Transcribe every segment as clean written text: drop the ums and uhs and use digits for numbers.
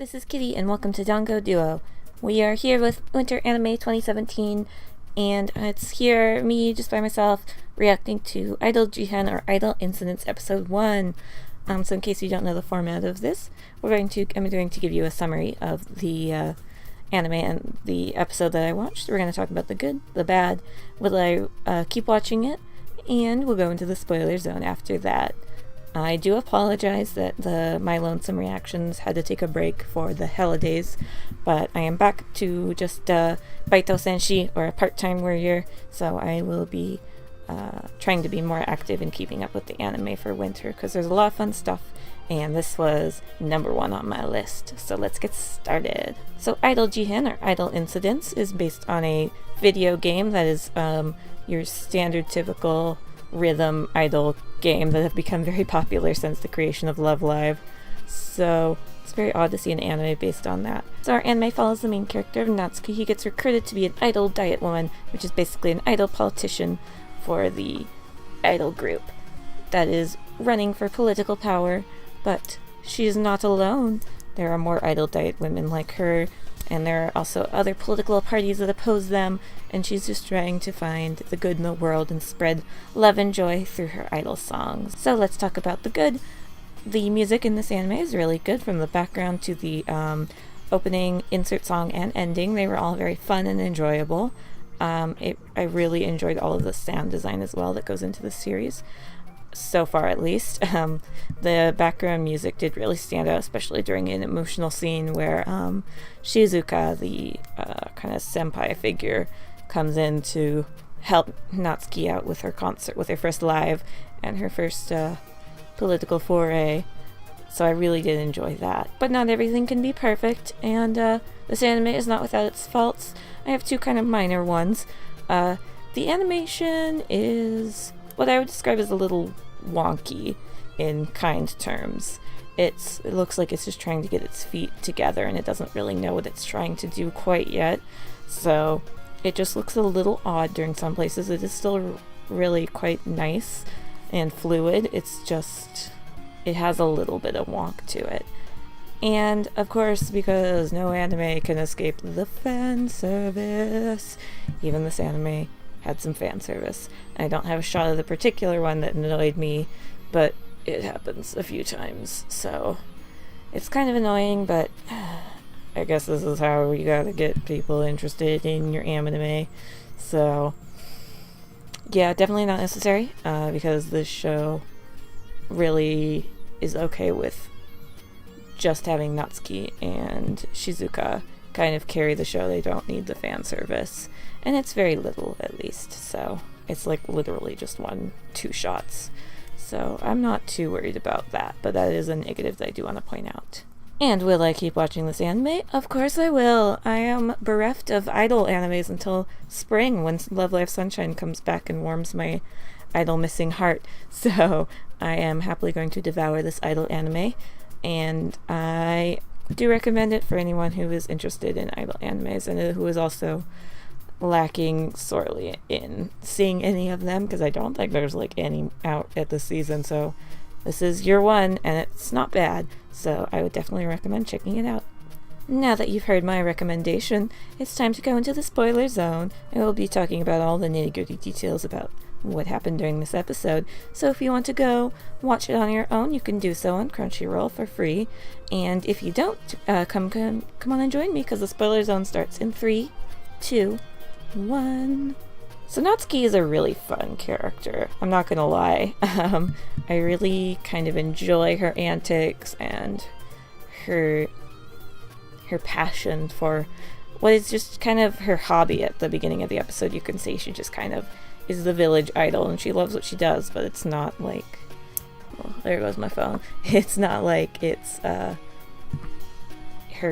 this is Kitty, and welcome to Dango Duo. We are here with Winter Anime 2017, and it's here, me, just by myself, reacting to Idol Jihen, or Idol Incidents Episode 1. So in case you don't know the format of this, I'm going to give you a summary of the anime and the episode that I watched. We're going to talk about the good, the bad, will I keep watching it, and we'll go into the spoiler zone after that. I do apologize that my lonesome reactions had to take a break for the holidays, but I am back to just Baito Senshi, or a part-time warrior, so I will be trying to be more active in keeping up with the anime for winter, because there's a lot of fun stuff, and this was number 1 on my list, so let's get started. So Idol Jihen, or Idol Incidents, is based on a video game that is your standard typical rhythm idol game that have become very popular since the creation of Love Live. So it's very odd to see an anime based on that. So our anime follows the main character of Natsuki. He gets recruited to be an idol diet woman, which is basically an idol politician for the idol group that is running for political power, but she is not alone. There are more idol diet women like her, and there are also other political parties that oppose them, and she's just trying to find the good in the world and spread love and joy through her idol songs. So let's talk about the good. The music in this anime is really good, from the background to the opening, insert song, and ending. They were all very fun and enjoyable. I really enjoyed all of the sound design as well that goes into the series, so far at least. The background music did really stand out, especially during an emotional scene where Shizuka, the kind of senpai figure, comes in to help Natsuki out with her concert, with her first live and her first political foray. So I really did enjoy that. But not everything can be perfect, and this anime is not without its faults. I have 2 kind of minor ones. The animation is what I would describe as a little wonky in kind terms. It looks like it's just trying to get its feet together, and it doesn't really know what it's trying to do quite yet. So it just looks a little odd during some places. It is still really quite nice and fluid. It's just, it has a little bit of wonk to it. And of course, because no anime can escape the fan service, even this anime had some fan service. I don't have a shot of the particular one that annoyed me, but it happens a few times, so it's kind of annoying, but I guess this is how you gotta get people interested in your anime. So yeah, definitely not necessary, because this show really is okay with just having Natsuki and Shizuka kind of carry the show. They don't need the fan service, and it's very little, at least, so it's like literally just 1-2 shots, so I'm not too worried about that, but that is a negative that I do want to point out. And will I keep watching this anime? Of course I will. I am bereft of idol animes until spring, when Love Live Sunshine comes back and warms my idol missing heart, so I am happily going to devour this idol anime, and I do recommend it for anyone who is interested in idol animes and who is also lacking sorely in seeing any of them, because I don't think there's like any out at this season, so this is year 1 and it's not bad, so I would definitely recommend checking it out. Now that you've heard my recommendation, it's time to go into the spoiler zone, and we'll be talking about all the nitty-gritty details about what happened during this episode. So if you want to go watch it on your own, you can do so on Crunchyroll for free, and if you don't, come on and join me, because the spoiler zone starts in 3, 2, 1. So Natsuki is a really fun character, I'm not gonna lie. I really kind of enjoy her antics and her passion for what is just kind of her hobby. At the beginning of the episode, you can see she just kind of is the village idol, and she loves what she does, but it's not like, well, there goes my phone. It's not like it's her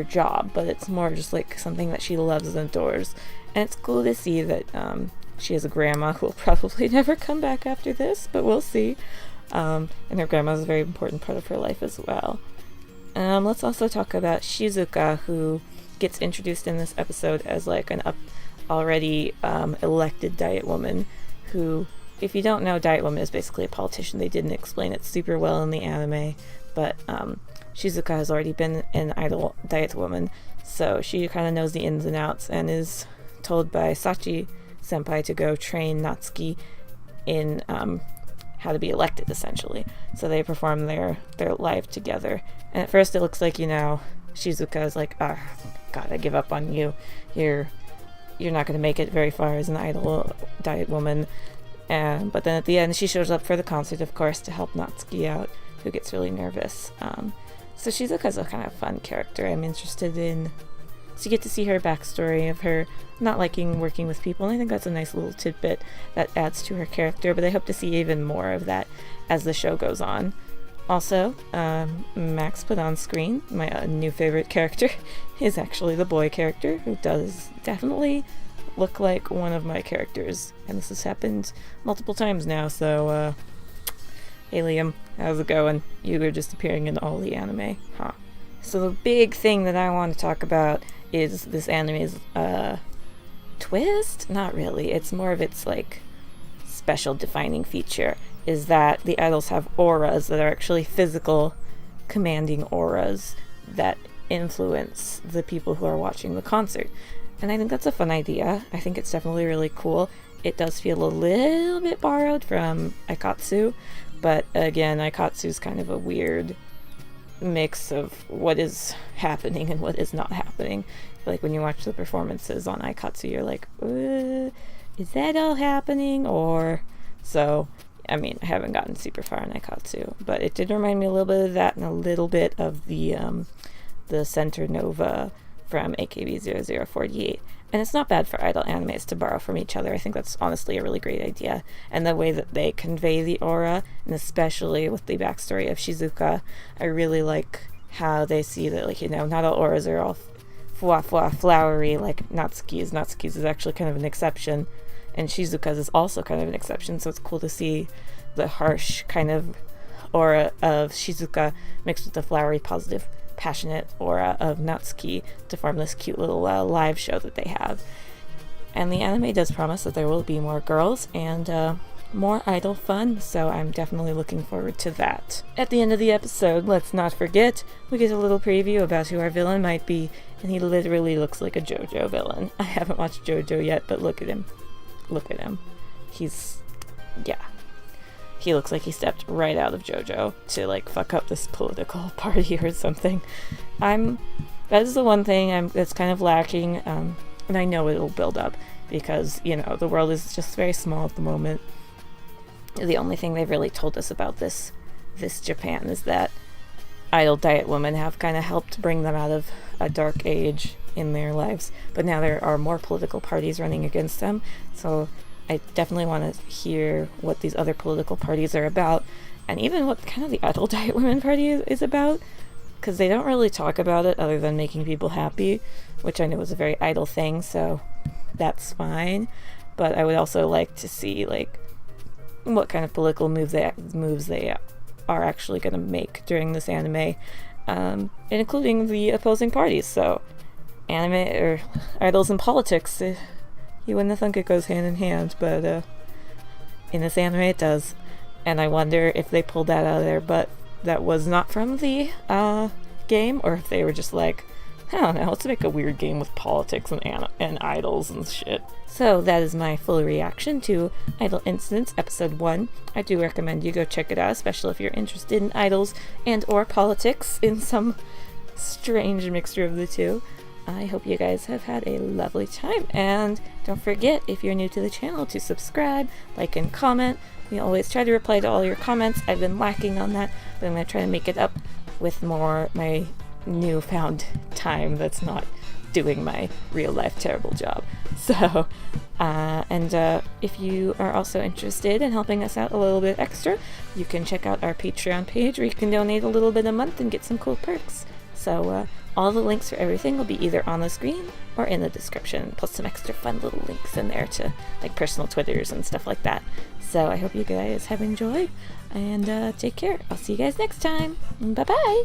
job, but it's more just like something that she loves and adores. And it's cool to see that she has a grandma who will probably never come back after this, but we'll see. And her grandma is a very important part of her life as well. Let's also talk about Shizuka, who gets introduced in this episode as like an already elected diet woman, who, if you don't know, diet woman is basically a politician. They didn't explain it super well in the anime, but Shizuka has already been an idol diet woman, so she kind of knows the ins and outs and is told by Sachi senpai to go train Natsuki in how to be elected, essentially. So they perform their live together. And at first it looks like, Shizuka is like, God, I give up on you. You're not going to make it very far as an idol diet woman. But then at the end, she shows up for the concert, of course, to help Natsuki out, who gets really nervous. So Shizuka's a kind of fun character. I'm interested in... So you get to see her backstory of her not liking working with people, and I think that's a nice little tidbit that adds to her character, but I hope to see even more of that as the show goes on. Also, Max put on screen, my new favorite character, is actually the boy character, who does definitely look like one of my characters, and this has happened multiple times now, so, hey Liam, how's it going? You were just appearing in all the anime, huh? So the big thing that I want to talk about is this anime's, twist? Not really, it's more of its, special defining feature, is that the idols have auras that are actually physical, commanding auras that influence the people who are watching the concert. And I think that's a fun idea. I think it's definitely really cool. It does feel a little bit borrowed from Aikatsu, but again, Aikatsu's kind of a weird mix of what is happening and what is not happening. Like when you watch the performances on Aikatsu, you're like, is that all happening? Or so, I mean, I haven't gotten super far in Aikatsu, but it did remind me a little bit of that and a little bit of the Center Nova from AKB0048. And it's not bad for idol animes to borrow from each other. I think that's honestly a really great idea. And the way that they convey the aura, and especially with the backstory of Shizuka, I really like how they see that, not all auras are all flowery like Natsuki's. Natsuki's is actually kind of an exception, and Shizuka's is also kind of an exception, so it's cool to see the harsh kind of aura of Shizuka mixed with the flowery, positive, passionate aura of Natsuki to form this cute little live show that they have. And the anime does promise that there will be more girls and more idol fun, so I'm definitely looking forward to that. At the end of the episode, let's not forget, we get a little preview about who our villain might be, and he literally looks like a JoJo villain. I haven't watched JoJo yet, but look at him. Look at him. He looks like he stepped right out of JoJo to fuck up this political party or something. That is the one thing that's kind of lacking, and I know it'll build up because, the world is just very small at the moment. The only thing they've really told us about this Japan is that idol diet women have kind of helped bring them out of a dark age in their lives, but now there are more political parties running against them, so I definitely want to hear what these other political parties are about, and even what kind of the idol diet women party is about, because they don't really talk about it other than making people happy, which I know is a very idol thing, so that's fine. But I would also like to see what kind of political moves they are actually going to make during this anime, and including the opposing parties. So anime or idols and politics, you wouldn't think it goes hand in hand, but in this anime it does. And I wonder if they pulled that out of there, but that was not from the game, or if they were just like, I don't know, let's make a weird game with politics and idols and shit. So that is my full reaction to Idol Incidents Episode 1. I do recommend you go check it out, especially if you're interested in idols and or politics in some strange mixture of the two. I hope you guys have had a lovely time, and don't forget, if you're new to the channel, to subscribe, like, and comment. We always try to reply to all your comments. I've been lacking on that, but I'm going to try to make it up with my newfound time that's not doing my real life terrible job. So, if you are also interested in helping us out a little bit extra, you can check out our Patreon page, where you can donate a little bit a month and get some cool perks. So, all the links for everything will be either on the screen or in the description, plus some extra fun little links in there to personal Twitters and stuff like that. So I hope you guys have enjoyed, and take care. I'll see you guys next time. Bye bye!